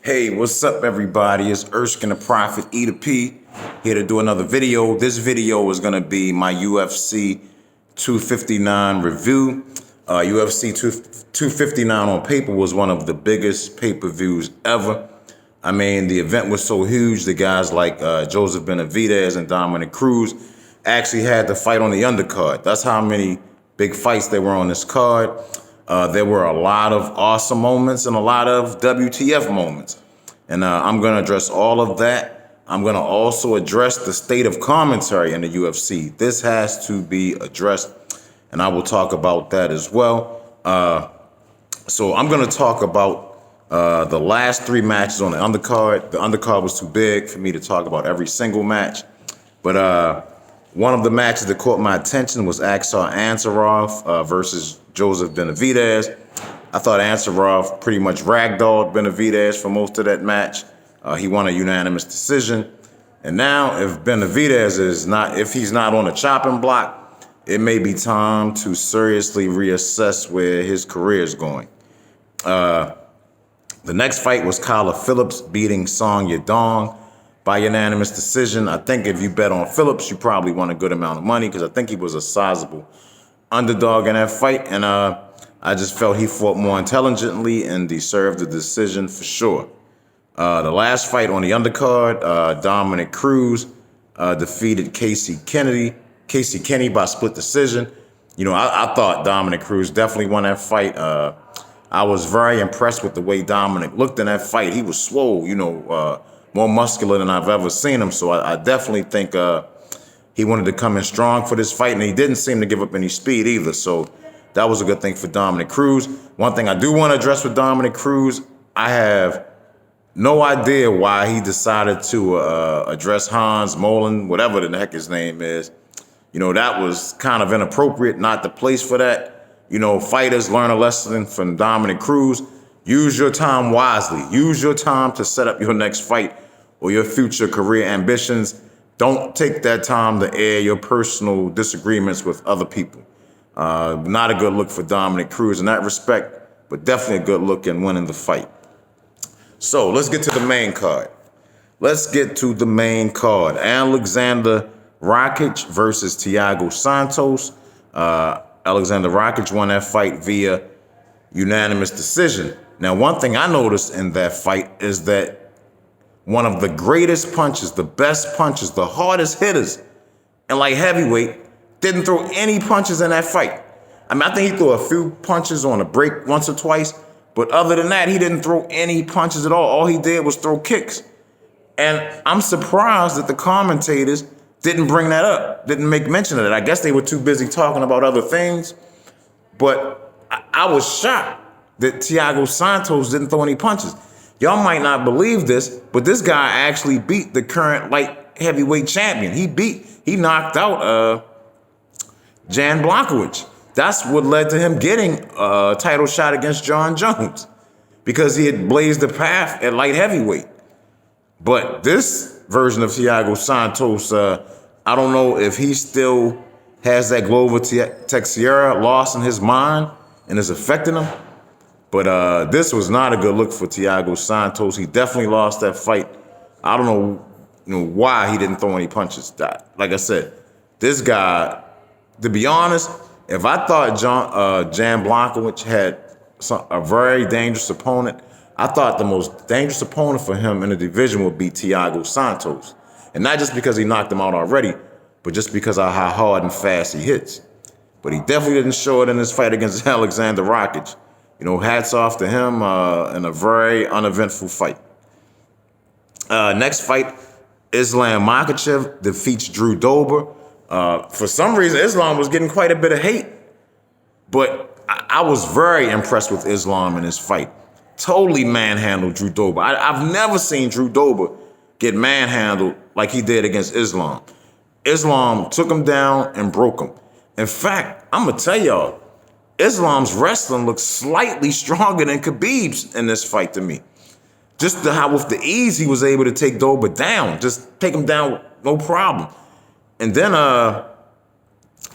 Hey, what's up, everybody? It's Erskine the Prophet, E to P, here to do another video. This video is going to be my UFC 259 review. UFC 259 on paper was one of the biggest pay-per-views ever. I mean, the event was so huge, the guys like Joseph Benavidez and Dominic Cruz actually had to fight on the undercard. That's how many big fights there were on this card. There were a lot of awesome moments and a lot of WTF moments. And I'm going to address all of that. I'm going to also address the state of commentary in the UFC. This has to be addressed, and I will talk about that as well. So I'm going to talk about the last three matches on the undercard. The undercard was too big for me to talk about every single match. But one of the matches that caught my attention was Aksar Ansarov versus Joseph Benavidez. I thought Ansarov pretty much ragdolled Benavidez for most of that match. He won a unanimous decision. And now if Benavidez if he's not on the chopping block, it may be time to seriously reassess where his career is going. The next fight was Kyler Phillips beating Song Yadong by unanimous decision. I think if you bet on Phillips, you probably won a good amount of money because I think he was a sizable underdog in that fight. And I just felt he fought more intelligently and deserved the decision for sure. The last fight on the undercard, Dominic Cruz defeated Casey Kenny by split decision. You know, I thought Dominic Cruz definitely won that fight. I was very impressed with the way Dominic looked in that fight. He was swole, more muscular than I've ever seen him. So I definitely think he wanted to come in strong for this fight, and he didn't seem to give up any speed either. So that was a good thing for Dominic Cruz. One thing I do want to address with Dominic Cruz, I have no idea why he decided to address Hans Molin, whatever the heck his name is. You know, that was kind of inappropriate, not the place for that. You know, fighters learn a lesson from Dominic Cruz. Use your time wisely. Use your time to set up your next fight or your future career ambitions. Don't take that time to air your personal disagreements with other people. Not a good look for Dominic Cruz in that respect, but definitely a good look in winning the fight. So let's get to the main card. Alexander Rakic versus Thiago Santos. Alexander Rakic won that fight via unanimous decision. Now, one thing I noticed in that fight is that one of the greatest punches, the best punches, the hardest hitters in light heavyweight didn't throw any punches in that fight. I mean, I think he threw a few punches on a break once or twice, but other than that, he didn't throw any punches at all. All he did was throw kicks. And I'm surprised that the commentators didn't bring that up, didn't make mention of that. I guess they were too busy talking about other things, but I was shocked that Thiago Santos didn't throw any punches. Y'all might not believe this, but this guy actually beat the current light heavyweight champion. He knocked out Jan Blachowicz. That's what led to him getting a title shot against Jon Jones, because he had blazed the path at light heavyweight. But this version of Thiago Santos, I don't know if he still has that Glover Teixeira loss in his mind and is affecting him. But this was not a good look for Thiago Santos. He definitely lost that fight. I don't know, why he didn't throw any punches. Like I said, this guy, to be honest, if I thought Jan Blachowicz had a very dangerous opponent, I thought the most dangerous opponent for him in the division would be Thiago Santos. And not just because he knocked him out already, but just because of how hard and fast he hits. But he definitely didn't show it in his fight against Alexander Rakic. Hats off to him in a very uneventful fight. Next fight, Islam Makhachev defeats Drew Dober. For some reason, Islam was getting quite a bit of hate, but I was very impressed with Islam in this fight. Totally manhandled Drew Dober. I've never seen Drew Dober get manhandled like he did against Islam. Islam took him down and broke him. In fact, I'm going to tell y'all, Islam's wrestling looks slightly stronger than Khabib's in this fight to me. Just how with the ease he was able to take Dober down, just take him down, no problem. And then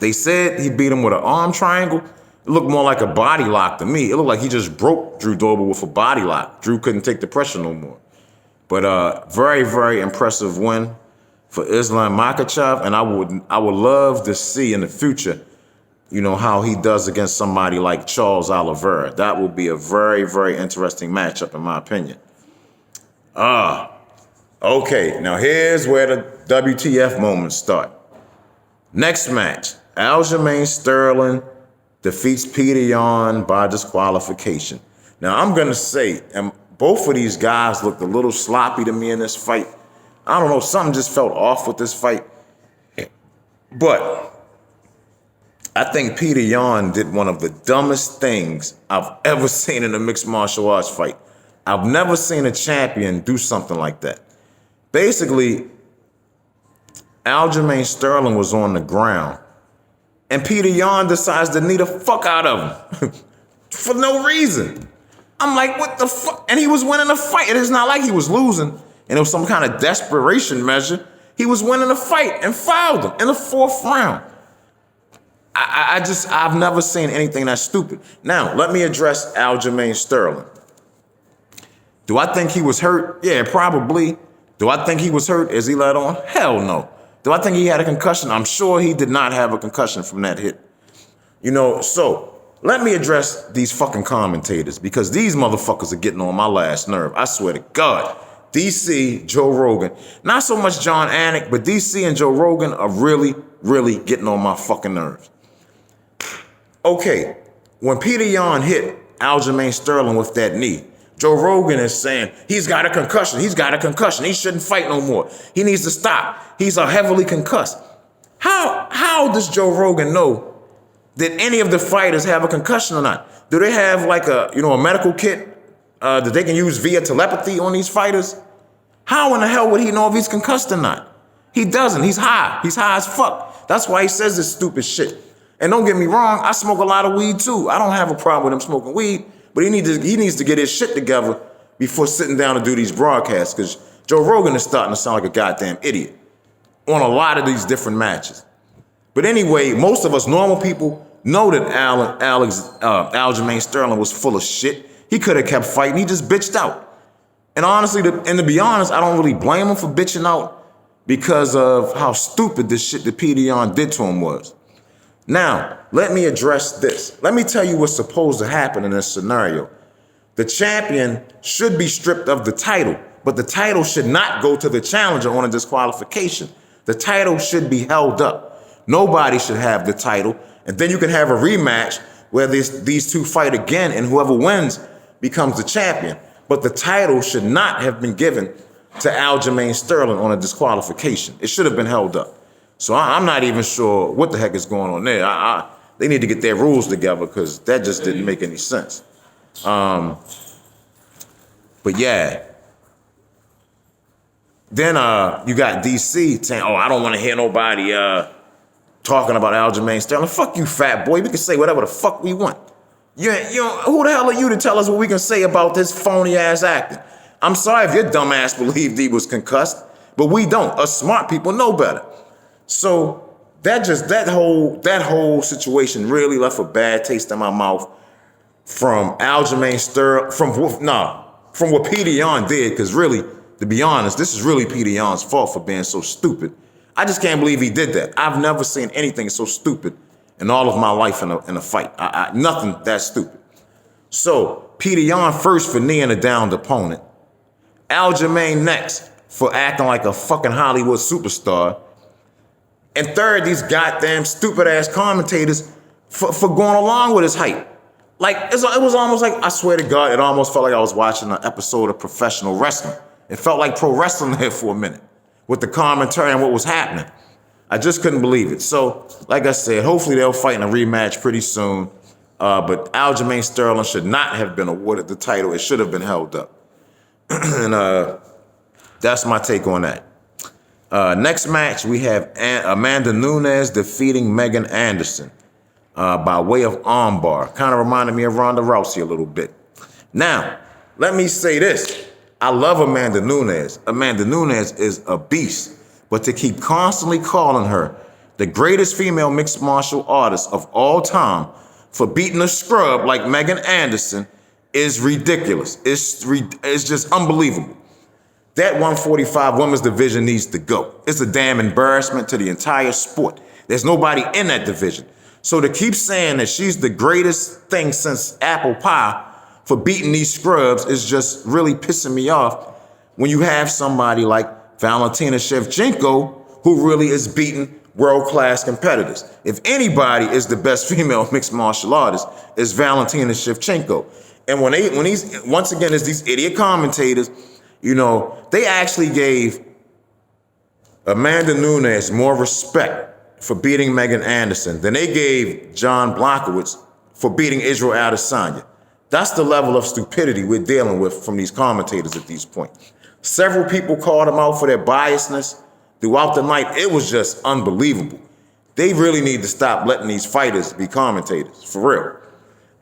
they said he beat him with an arm triangle. It looked more like a body lock to me. It looked like he just broke Drew Dober with a body lock. Drew couldn't take the pressure no more. But very, very impressive win for Islam Makhachev, and I would love to see in the future, you know, how he does against somebody like Charles Oliveira. That will be a very, very interesting matchup, in my opinion. Okay, now here's where the WTF moments start. Next match, Aljamain Sterling defeats Peter Yawn by disqualification. Now I'm gonna say, and both of these guys looked a little sloppy to me in this fight. I don't know, something just felt off with this fight. But I think Peter Yawn did one of the dumbest things I've ever seen in a mixed martial arts fight. I've never seen a champion do something like that. Basically, Aljamain Sterling was on the ground, and Peter Yawn decides to knee the fuck out of him for no reason. I'm like, what the fuck? And he was winning the fight. It is not like he was losing, and it was some kind of desperation measure. He was winning the fight and fouled him in the 4th round. I've never seen anything that stupid. Now, let me address Aljamain Sterling. Do I think he was hurt? Yeah, probably. Do I think he was hurt as he let on? Hell no. Do I think he had a concussion? I'm sure he did not have a concussion from that hit. You know, so let me address these fucking commentators, because these motherfuckers are getting on my last nerve. I swear to God. DC, Joe Rogan, not so much John Anik, but DC and Joe Rogan are really, really getting on my fucking nerves. Okay, when Peter Yawn hit Aljamain Sterling with that knee, Joe Rogan is saying, he's got a concussion, he shouldn't fight no more. He needs to stop. He's a heavily concussed. How does Joe Rogan know that any of the fighters have a concussion or not? Do they have like a medical kit that they can use via telepathy on these fighters? How in the hell would he know if he's concussed or not? He doesn't. He's high. He's high as fuck. That's why he says this stupid shit. And don't get me wrong, I smoke a lot of weed too. I don't have a problem with him smoking weed, but he needs to get his shit together before sitting down to do these broadcasts, because Joe Rogan is starting to sound like a goddamn idiot on a lot of these different matches. But anyway, most of us normal people know that Aljamain Sterling was full of shit. He could have kept fighting. He just bitched out. And honestly, to be honest, I don't really blame him for bitching out because of how stupid this shit that Peter Yawn did to him was. Now, let me address this. Let me tell you what's supposed to happen in this scenario. The champion should be stripped of the title, but the title should not go to the challenger on a disqualification. The title should be held up. Nobody should have the title, and then you can have a rematch where these two fight again, and whoever wins becomes the champion. But the title should not have been given to Aljamain Sterling on a disqualification. It should have been held up. So I'm not even sure what the heck is going on there. They need to get their rules together, because that just didn't make any sense. But yeah. Then you got DC saying, oh, I don't want to hear nobody talking about Aljamain Sterling. Fuck you, fat boy. We can say whatever the fuck we want. You know, who the hell are you to tell us what we can say about this phony ass acting? I'm sorry if your dumb ass believed he was concussed, but we don't. Us smart people know better. So that whole situation really left a bad taste in my mouth from Aljamain Sterling, from what Peter Yawn did, because really, to be honest, this is really Peter Yawn's fault for being so stupid. I just can't believe he did that. I've never seen anything so stupid in all of my life in a fight. Nothing that stupid. So Peter Yawn first for kneeing a downed opponent. Aljamain next for acting like a fucking Hollywood superstar. And third, these goddamn stupid ass commentators for going along with his hype. Like, it was almost like, I swear to God, it almost felt like I was watching an episode of professional wrestling. It felt like pro wrestling there for a minute with the commentary and what was happening. I just couldn't believe it. So, like I said, hopefully they'll fight in a rematch pretty soon. But Aljamain Sterling should not have been awarded the title. It should have been held up. And that's my take on that. Next match, we have Amanda Nunes defeating Megan Anderson by way of armbar. Kind of reminded me of Ronda Rousey a little bit. Now, let me say this. I love Amanda Nunes. Amanda Nunes is a beast. But to keep constantly calling her the greatest female mixed martial artist of all time for beating a scrub like Megan Anderson is ridiculous. It's just unbelievable. That 145 women's division needs to go. It's a damn embarrassment to the entire sport. There's nobody in that division. So to keep saying that she's the greatest thing since apple pie for beating these scrubs is just really pissing me off when you have somebody like Valentina Shevchenko who really is beating world-class competitors. If anybody is the best female mixed martial artist, it's Valentina Shevchenko. And when these, once again, it's these idiot commentators, you know, they actually gave Amanda Nunes more respect for beating Megan Anderson than they gave Jon Blachowicz for beating Israel Adesanya. That's the level of stupidity we're dealing with from these commentators at this point. Several people called them out for their biasness throughout the night. It was just unbelievable. They really need to stop letting these fighters be commentators, for real.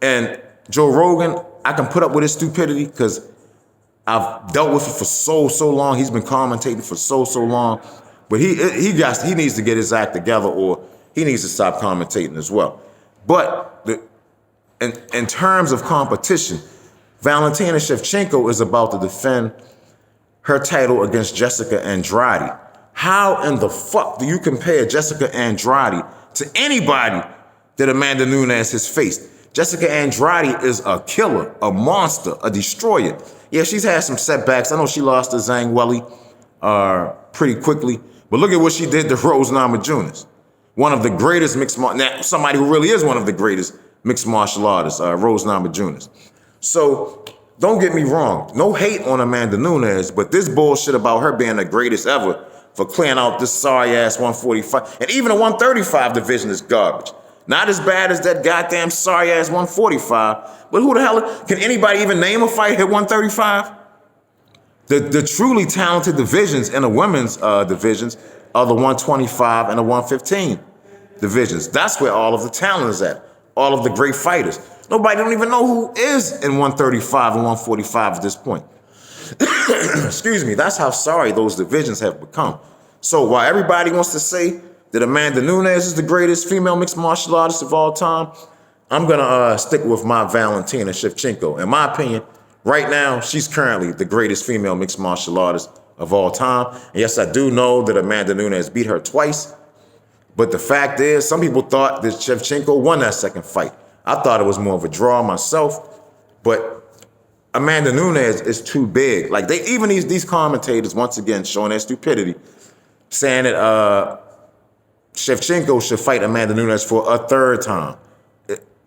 And Joe Rogan, I can put up with his stupidity because I've dealt with it for so long. He's been commentating for so long. But he needs to get his act together, or he needs to stop commentating as well. But in terms of competition, Valentina Shevchenko is about to defend her title against Jessica Andrade. How in the fuck do you compare Jessica Andrade to anybody that Amanda Nunes has faced? Jessica Andrade is a killer, a monster, a destroyer. Yeah, she's had some setbacks. I know she lost to Zhang Weili pretty quickly. But look at what she did to Rose Namajunas, one of the greatest somebody who really is one of the greatest mixed martial artists, Rose Namajunas. So don't get me wrong, no hate on Amanda Nunes, but this bullshit about her being the greatest ever for clearing out this sorry ass 145, and even the 135 division is garbage. Not as bad as that goddamn sorry ass 145, but who the hell, can anybody even name a fight at 135? The truly talented divisions in the women's divisions are the 125 and the 115 divisions. That's where all of the talent is at, all of the great fighters. Nobody don't even know who is in 135 and 145 at this point. Excuse me, that's how sorry those divisions have become. So while everybody wants to say that Amanda Nunes is the greatest female mixed martial artist of all time, I'm gonna stick with my Valentina Shevchenko. In my opinion, right now, she's currently the greatest female mixed martial artist of all time. And yes, I do know that Amanda Nunes beat her twice, but the fact is, some people thought that Shevchenko won that second fight. I thought it was more of a draw myself, but Amanda Nunes is too big. Like even these commentators, once again, showing their stupidity, saying that Shevchenko should fight Amanda Nunes for a third time.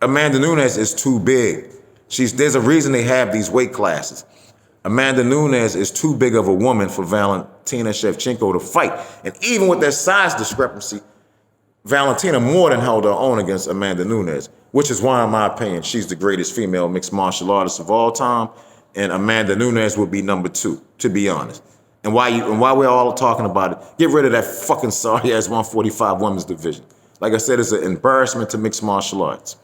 Amanda Nunes is too big. There's a reason they have these weight classes. Amanda Nunes is too big of a woman for Valentina Shevchenko to fight. And even with that size discrepancy, Valentina more than held her own against Amanda Nunes, which is why, in my opinion, she's the greatest female mixed martial artist of all time. And Amanda Nunes would be number 2, to be honest. And while we're all talking about it, get rid of that fucking sorry-ass 145 women's division. Like I said, it's an embarrassment to mixed martial arts.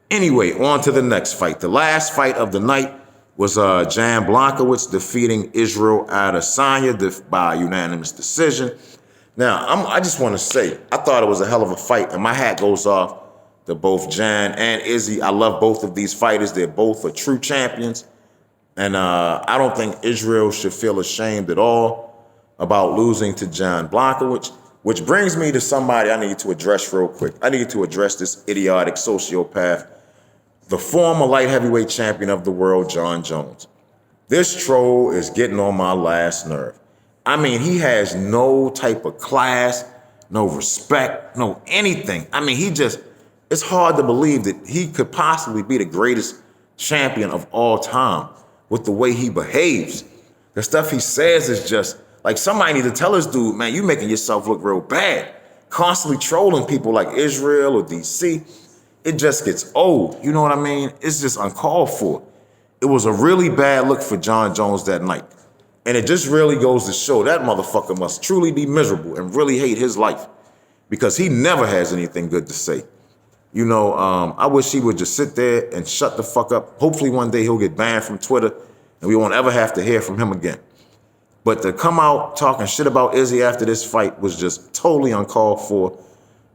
Anyway, on to the next fight. The last fight of the night was Jon Blachowicz defeating Israel Adesanya by unanimous decision. Now, I just want to say, I thought it was a hell of a fight, and my hat goes off to both Jon and Izzy. I love both of these fighters. They're both true champions. And I don't think Israel should feel ashamed at all about losing to Jon Blachowicz, which brings me to somebody I need to address real quick. I need to address this idiotic sociopath, the former light heavyweight champion of the world, Jon Jones. This troll is getting on my last nerve. I mean, he has no type of class, no respect, no anything. I mean, it's hard to believe that he could possibly be the greatest champion of all time with the way he behaves. The stuff he says is just, like, somebody need to tell this dude, man, you making yourself look real bad. Constantly trolling people like Israel or DC. It just gets old, you know what I mean? It's just uncalled for. It was a really bad look for Jon Jones that night. And it just really goes to show that motherfucker must truly be miserable and really hate his life, because he never has anything good to say. You know, I wish he would just sit there and shut the fuck up. Hopefully one day he'll get banned from Twitter and we won't ever have to hear from him again. But to come out talking shit about Izzy after this fight was just totally uncalled for,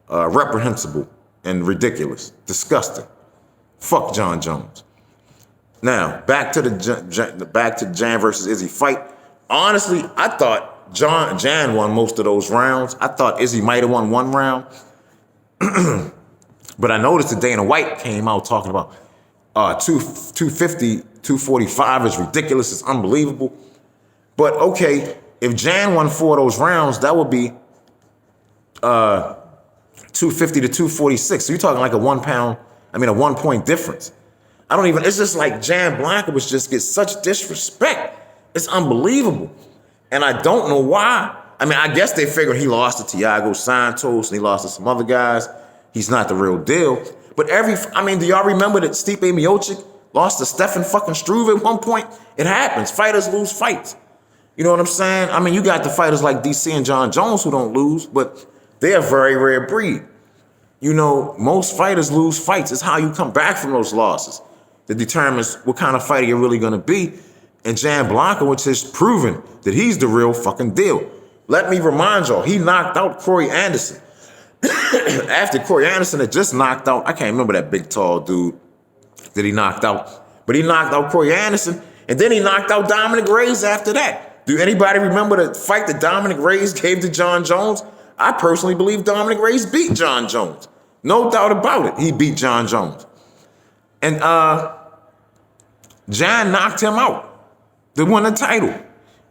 reprehensible, and ridiculous, disgusting. Fuck Jon Jones. Now, back to the Jan versus Izzy fight. Honestly, I thought Jan won most of those rounds. I thought Izzy might have won one round. But I noticed that Dana White came out talking about 250, 245 is ridiculous. It's unbelievable. But okay, if Jan won 4 of those rounds, that would be 250 to 246. So you're talking like a 1 point difference. It's just like Jan Blachowicz just gets such disrespect. It's unbelievable. And I don't know why. I guess they figured he lost to Thiago Santos and he lost to some other guys. He's not the real deal. But do y'all remember that Stipe Miocic lost to Stefan fucking Struve at one point? It happens. Fighters lose fights. You know what I'm saying? You got the fighters like DC and Jon Jones who don't lose, but they're a very rare breed. Most fighters lose fights. It's how you come back from those losses that determines what kind of fighter you're really going to be. And Jan Blachowicz has proven that he's the real fucking deal. Let me remind y'all, he knocked out Corey Anderson. After Corey Anderson had just knocked out, I can't remember that big tall dude that he knocked out, but he knocked out Corey Anderson, and then he knocked out Dominic Reyes after that. Do anybody remember the fight that Dominic Reyes gave to Jon Jones? I personally believe Dominic Reyes beat Jon Jones. No doubt about it, he beat Jon Jones. And Jan knocked him out to win the title.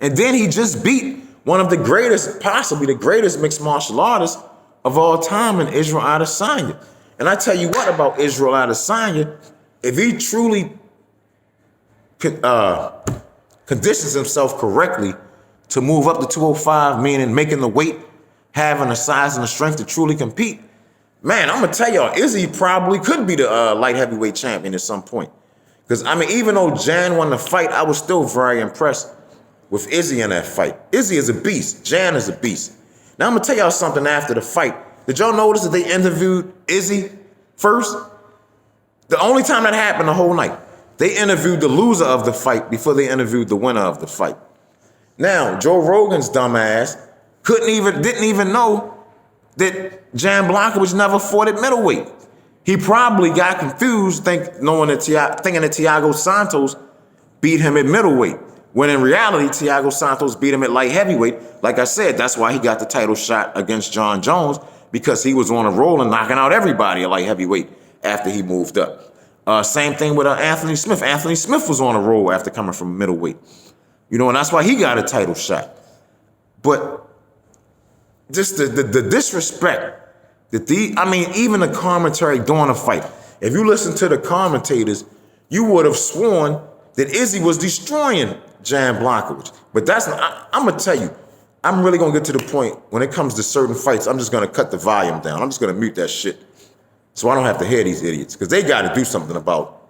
And then he just beat one of the greatest, possibly the greatest mixed martial artists of all time in Israel Adesanya. And I tell you what about Israel Adesanya, if he truly conditions himself correctly to move up to 205, meaning making the weight, having the size and the strength to truly compete, man, I'm going to tell y'all, Izzy probably could be the light heavyweight champion at some point. Because, even though Jan won the fight, I was still very impressed with Izzy in that fight. Izzy is a beast. Jan is a beast. Now, I'm going to tell y'all something after the fight. Did y'all notice that they interviewed Izzy first? The only time that happened the whole night. They interviewed the loser of the fight before they interviewed the winner of the fight. Now, Joe Rogan's dumbass didn't even know that Jan Blachowicz never fought at middleweight. He probably got confused thinking that Thiago Santos beat him at middleweight, when in reality, Thiago Santos beat him at light heavyweight. Like I said, that's why he got the title shot against Jon Jones, because he was on a roll and knocking out everybody at light heavyweight after he moved up. Same thing with Anthony Smith. Anthony Smith was on a roll after coming from middleweight. And that's why he got a title shot. But just the disrespect that even the commentary during the fight, if you listen to the commentators, you would have sworn that Izzy was destroying Jan Blachowicz. But I'm going to tell you, I'm really going to get to the point when it comes to certain fights, I'm just going to cut the volume down. I'm just going to mute that shit so I don't have to hear these idiots, because they got to do something about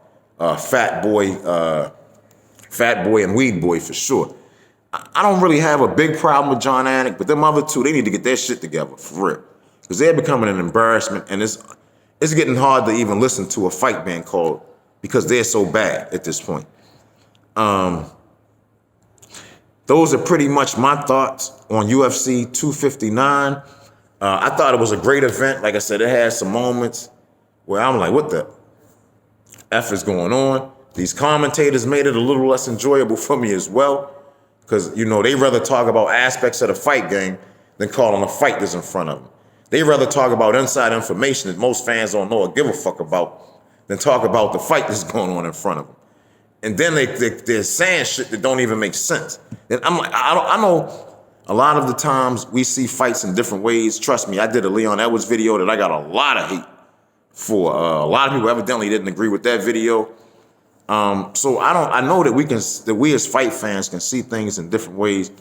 Fat Boy and Weed Boy for sure. I don't really have a big problem with Jon Anik, but them other two, they need to get their shit together for real, because they're becoming an embarrassment, and it's getting hard to even listen to a fight being called because they're so bad at this point. Those are pretty much my thoughts on UFC 259. I thought it was a great event. Like I said, it had some moments where I'm like, what the F is going on? These commentators made it a little less enjoyable for me as well, because, they rather talk about aspects of the fight game than calling a fight that's in front of them. They rather talk about inside information that most fans don't know or give a fuck about than talk about the fight that's going on in front of them. And then they're saying shit that don't even make sense. And I'm like, I know a lot of the times we see fights in different ways. Trust me, I did a Leon Edwards video that I got a lot of hate for. A lot of people evidently didn't agree with that video. So I know that we as fight fans can see things in different ways,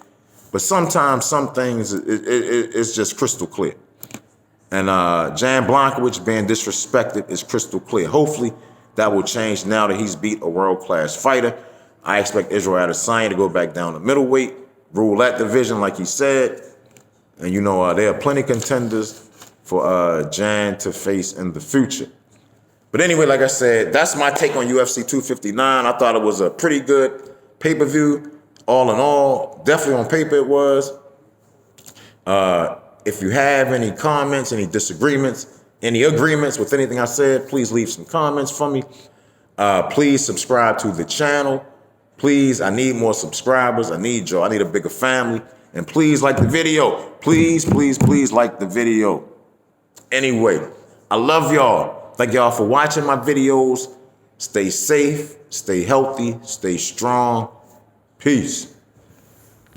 but sometimes some things it's just crystal clear. And Jan Blachowicz being disrespected is crystal clear. Hopefully that will change now that he's beat a world-class fighter. I expect Israel Adesanya to go back down to middleweight, rule that division like he said. And there are plenty of contenders for Jan to face in the future. But anyway, like I said, that's my take on UFC 259. I thought it was a pretty good pay-per-view, all in all. Definitely on paper it was. If you have any comments, any disagreements, Any agreements with anything I said, please leave some comments for me. Please subscribe to the channel. Please, I need more subscribers. I need y'all. I need a bigger family. And please like the video. Please, please, please like the video. Anyway, I love y'all. Thank y'all for watching my videos. Stay safe, stay healthy, stay strong. Peace.